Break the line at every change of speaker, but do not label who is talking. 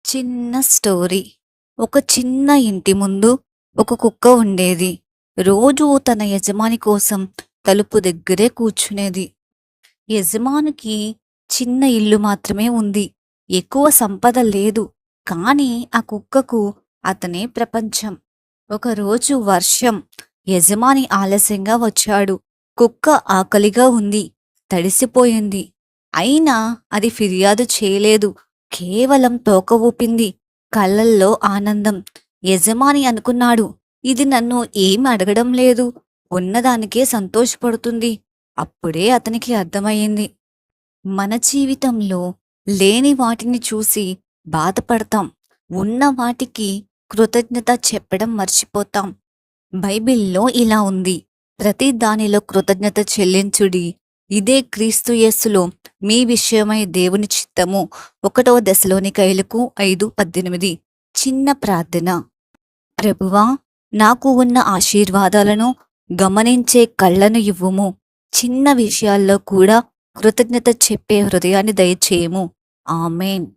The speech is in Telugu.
చిన్న స్టోరీ. ఒక చిన్న ఇంటి ముందు ఒక కుక్క ఉండేది. రోజూ తన యజమాని కోసం తలుపు దగ్గరే కూర్చునేది. యజమానికి చిన్న ఇల్లు మాత్రమే ఉంది. ఎక్కువ సంపద లేదు. కానీ ఆ కుక్కకు అతనే ప్రపంచం. ఒకరోజు వర్షం. యజమాని ఆలస్యంగా వచ్చాడు. కుక్క ఆకలిగా ఉంది. తడిసిపోయింది. అయినా అది ఫిర్యాదు చేయలేదు. కేవలం తోక ఊపింది. కళ్ళల్లో ఆనందం. యజమాని అనుకున్నాడు, ఇది నన్ను ఏమి అడగడం లేదు, ఉన్నదానికే సంతోషపడుతుంది. అప్పుడే అతనికి అర్థమయ్యింది, మన జీవితంలో లేని వాటిని చూసి బాధపడతాం, ఉన్న వాటికి కృతజ్ఞత చెప్పడం మర్చిపోతాం. బైబిల్లో ఇలా ఉంది, ప్రతి దానిలో కృతజ్ఞత చెల్లించుడి, ఇదే క్రీస్తు యేసులో మీ విషయమై దేవుని చిత్తము. 1వ దశలోనికైలకు 5:18. చిన్న ప్రార్థన. ప్రభువా, నాకు ఉన్న ఆశీర్వాదాలను గమనించే కళ్ళను ఇవ్వుము. చిన్న విషయాల్లో కూడా కృతజ్ఞత చెప్పే హృదయాన్ని దయచేయము. ఆమేన్.